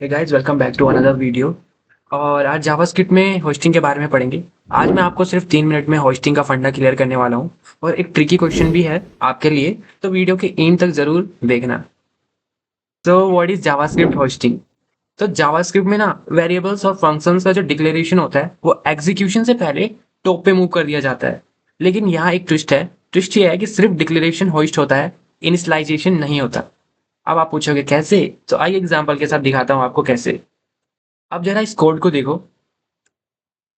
Hey guys, welcome back to another video. और आज JavaScript में होस्टिंग के बारे में पढ़ेंगे। आज मैं आपको सिर्फ 3 मिनट में होस्टिंग का फंडा क्लियर करने वाला हूँ और एक ट्रिकी क्वेश्चन भी है आपके लिए, तो वीडियो के एंड तक जरूर देखना। तो व्हाट इज जावास्क्रिप्ट होस्टिंग? तो जावास्क्रिप्ट में ना वेरिएबल्स और फंक्शंस का जो डिक्लेरेशन होता है वो एग्जीक्यूशन से पहले टॉप पे मूव कर दिया जाता है। लेकिन यहाँ एक ट्विस्ट है। ट्विस्ट ये है कि सिर्फ डिक्लेरेशन होस्ट होता है, इनिशियलाइजेशन नहीं होता। अब आप पूछोगे कैसे? तो आइए एग्जांपल के साथ दिखाता हूँ आपको कैसे। अब जरा इस कोड को देखो।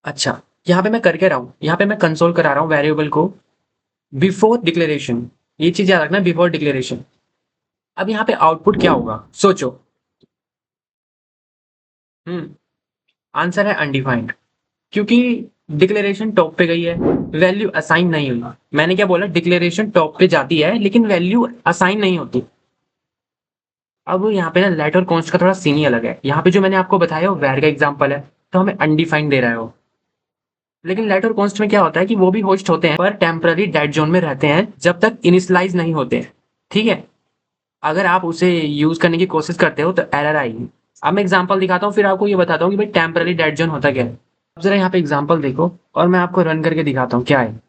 अच्छा, यहाँ पे मैं कर क्या रहा हूँ? यहाँ पे मैं कंसोल करा रहा हूँ वेरिएबल को बिफोर डिक्लेरेशन। ये चीज याद रखना, बिफोर डिक्लेरेशन। अब यहाँ पे आउटपुट क्या होगा सोचो। हम्म आंसर है अनडिफाइंड, क्योंकि डिक्लेरेशन टॉप पे गई है, वैल्यू असाइन नहीं हुई। मैंने क्या बोला? डिक्लेरेशन टॉप पे जाती है लेकिन वैल्यू असाइन नहीं होती। अब यहाँ पे ना लेट और कॉन्स्ट का थोड़ा सीन ही अलग है। यहाँ पे जो मैंने आपको बताया वो वैर का एग्जांपल है, तो हमें अनडिफाइंड दे रहा है वो। लेकिन लेट और कॉन्स्ट में क्या होता है कि वो भी होस्ट होते हैं पर टेम्पररी डेड जोन में रहते हैं जब तक इनिशियलाइज नहीं होते हैं। ठीक है? अगर आप उसे यूज करने की कोशिश करते हो तो एरर आएगी। अब मैं एग्जांपल दिखाता हूँ, फिर आपको ये बताता हूँ कि भाई टेम्पररी डेड जोन होता क्या है। अब जरा यहाँ पे एग्जांपल देखो और मैं आपको रन करके दिखाता हूँ क्या है।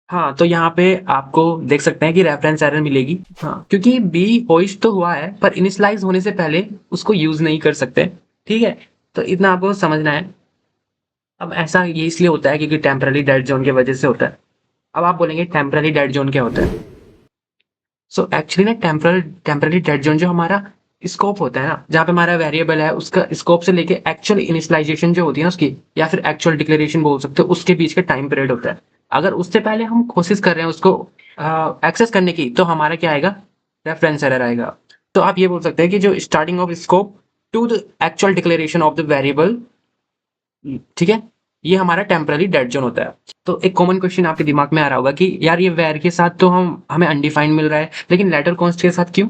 हाँ, तो यहाँ पे आपको देख सकते हैं कि रेफरेंस एरर मिलेगी। हाँ, क्योंकि बी होस्ट तो हुआ है पर इनिशियलाइज होने से पहले उसको यूज नहीं कर सकते। ठीक है? तो इतना आपको समझना है। अब ऐसा ये इसलिए होता है क्योंकि टेम्पररी डेड जोन की वजह से होता है। अब आप बोलेंगे टेम्पररी डेड जोन क्या होता है? सो एक्चुअली ना टेम्पररी डेड जोन जो हमारा स्कोप होता है ना, जहाँ पे हमारा वेरिएबल है उसका स्कोप से लेके एक्चुअल इनिशियलाइजेशन जो होती है ना उसकी, या फिर एक्चुअल डिक्लेरेशन बोल सकते हो, उसके बीच का टाइम पीरियड होता है। अगर उससे पहले हम कोशिश कर रहे हैं उसको एक्सेस करने की, तो हमारा क्या आएगा? रेफरेंस एरर आएगा। तो आप ये बोल सकते हैं कि जो starting of scope to the actual declaration of the variable, ठीक है, ये हमारा टेम्पररी डेड जोन होता है। तो एक कॉमन क्वेश्चन आपके दिमाग में आ रहा होगा कि यार ये वेर के साथ तो हम हमें अनडिफाइंड मिल रहा है, लेकिन लेटर कॉन्स्ट के साथ क्यों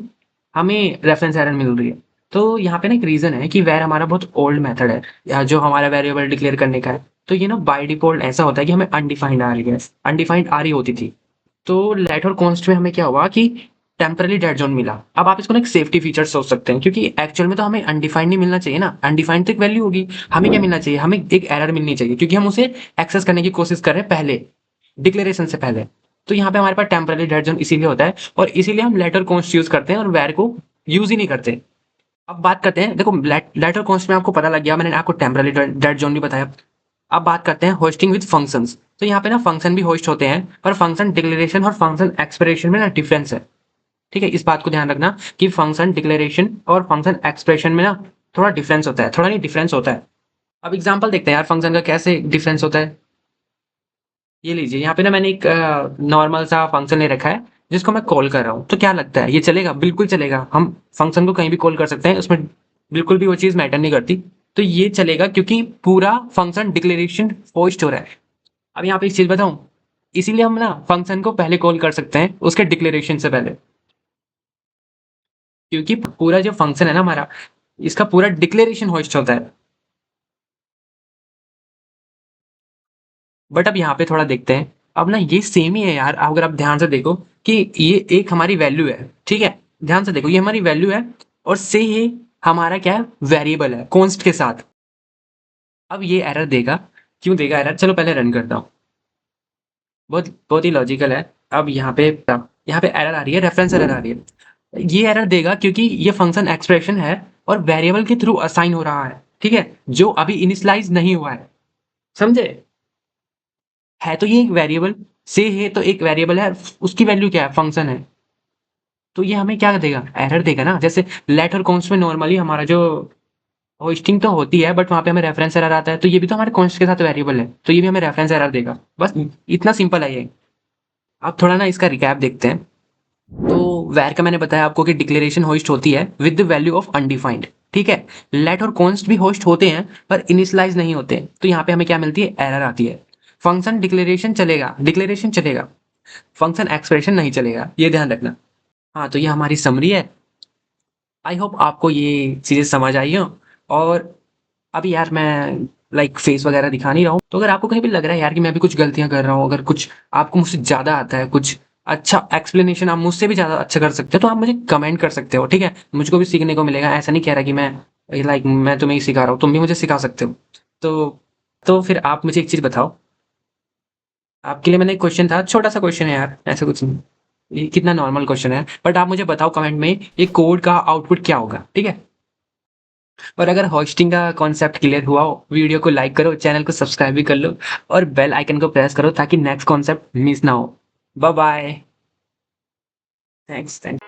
हमें रेफरेंस एरर मिल रही है? तो यहाँ पे ना एक रीजन है कि वेर हमारा बहुत ओल्ड मेथड है, या जो हमारा वेरिएबल डिक्लेयर करने का है। तो ये ना बाय डिफॉल्ट ऐसा होता है कि हमें अनडिफाइंड आ रही है, अनडिफाइंड आ रही होती थी। तो लेट और कॉन्स्ट में हमें क्या हुआ कि टेम्पररी डेड जोन मिला। अब आप इसको ना एक सेफ्टी फीचर सोच सकते हैं, क्योंकि एक्चुअल में तो हमें अनडिफाइंड नहीं मिलना चाहिए ना। अनडिफाइंड तो एक वैल्यू होगी। हमें क्या मिलना चाहिए? हमें एक एरर मिलनी चाहिए, क्योंकि हम उसे एक्सेस करने की कोशिश कर रहे हैं पहले, डिक्लेरेशन से पहले। तो यहाँ पे हमारे पास टेम्पररी डेड जोन इसीलिए होता है, और इसीलिए हम लेटर कॉन्स्ट यूज करते हैं और वेर को यूज ही नहीं करते। अब बात करते हैं, देखो लेटर कॉन्स्ट में आपको पता लग गया, मैंने आपको टेम्पररी डेड जोन भी बताया। अब बात करते हैं होस्टिंग विद फंक्शंस। तो यहाँ पे ना फंक्शन भी होस्ट होते हैं, पर फंक्शन डिक्लेरेशन और फंक्शन एक्सप्रेशन में ना डिफरेंस है। ठीक है? इस बात को ध्यान रखना कि फंक्शन डिक्लेरेशन और फंक्शन एक्सप्रेशन में ना थोड़ा डिफरेंस होता है, थोड़ा नहीं डिफरेंस होता है। अब एग्जांपल देखते हैं यार फंक्शन का कैसे डिफरेंस होता है। ये लीजिए, यहाँ पे ना मैंने एक नॉर्मल सा फंक्शन ले रखा है जिसको मैं कॉल कर रहा हूँ। तो क्या लगता है ये चलेगा? बिल्कुल चलेगा। हम फंक्शन को कहीं भी कॉल कर सकते हैं, उसमें बिल्कुल भी वो चीज़ मैटर नहीं करती। तो ये चलेगा क्योंकि पूरा फंक्शन डिक्लेरेशन होस्ट हो रहा है। अब यहाँ पे एक चीज़ बताऊँ, इसीलिए हम ना फंक्शन को पहले कॉल कर सकते हैं उसके डिक्लेरेशन से पहले, क्योंकि पूरा जो फंक्शन है ना हमारा, इसका पूरा डिक्लेरेशन होस्ट होता है। बट अब यहाँ पे थोड़ा देखते हैं। अब ना ये सेम ही है यार, अगर आप ध्यान से देखो कि ये एक हमारी वैल्यू है। ठीक है? ध्यान से देखो, ये हमारी वैल्यू है और से ये हमारा क्या है? वेरिएबल है कॉन्स्ट के साथ। अब ये एरर देगा। क्यों देगा एरर? चलो पहले रन करता हूँ। बहुत बहुत ही लॉजिकल है। अब यहाँ पे एरर आ रही है, रेफरेंस एरर आ रही है। ये एरर देगा क्योंकि ये फंक्शन एक्सप्रेशन है और वेरिएबल के थ्रू असाइन हो रहा है। ठीक है? जो अभी इनिशियलाइज नहीं हुआ है। समझे? है तो ये एक वेरिएबल, से है तो एक वेरिएबल है, उसकी वैल्यू क्या है? फंक्शन है। तो ये हमें क्या देगा? एरर देगा ना। जैसे लेट और कॉन्स्ट में नॉर्मली हमारा जो होस्टिंग तो होती है, बट वहां पे हमें रेफरेंस एरर आता है, तो ये भी तो हमारे कॉन्स्ट के साथ वेरिएबल है, तो ये भी हमें रेफरेंस एरर देगा। बस इतना सिंपल है ये। अब थोड़ा ना इसका रिकैप देखते हैं। तो वैर का मैंने बताया आपको कि डिक्लेरेशन होस्ट होती है with the value of undefined. ठीक है? लेट और कॉन्स्ट भी होस्ट होते हैं पर इनिशियलाइज नहीं होते, तो यहाँ पे हमें क्या मिलती है? एरर आती है। फंक्शन डिक्लेरेशन चलेगा, डिक्लेरेशन चलेगा, फंक्शन एक्सप्रेशन नहीं चलेगा, ये ध्यान रखना। हाँ, तो ये हमारी समरी है। आई होप आपको ये चीज़ें समझ आई हो। और अभी यार मैं फेस वगैरह दिखा नहीं रहा हूँ, तो अगर आपको कहीं भी लग रहा है यार कि मैं भी कुछ गलतियां कर रहा हूँ, अगर कुछ आपको मुझसे ज़्यादा आता है, कुछ अच्छा एक्सप्लेनेशन आप मुझसे भी ज़्यादा अच्छा कर सकते हो तो आप मुझे कमेंट कर सकते हो, ठीक है? मुझको भी सीखने को मिलेगा, ऐसा नहीं कह रहा कि मैं तुम्हें ही सिखा रहा हूँ, तुम भी मुझे सिखा सकते हो। तो फिर आप मुझे एक चीज़ बताओ, आपके लिए मैंने एक क्वेश्चन था, छोटा-सा क्वेश्चन है यार, ऐसा कुछ नहीं। ये कितना नॉर्मल क्वेश्चन है, बट आप मुझे बताओ कमेंट में ये कोड का आउटपुट क्या होगा, ठीक है? और अगर होस्टिंग का कॉन्सेप्ट क्लियर हुआ हो, वीडियो को लाइक करो, चैनल को सब्सक्राइब भी कर लो और बेल आइकन को प्रेस करो ताकि नेक्स्ट कॉन्सेप्ट मिस ना हो। Bye bye. थैंक्स।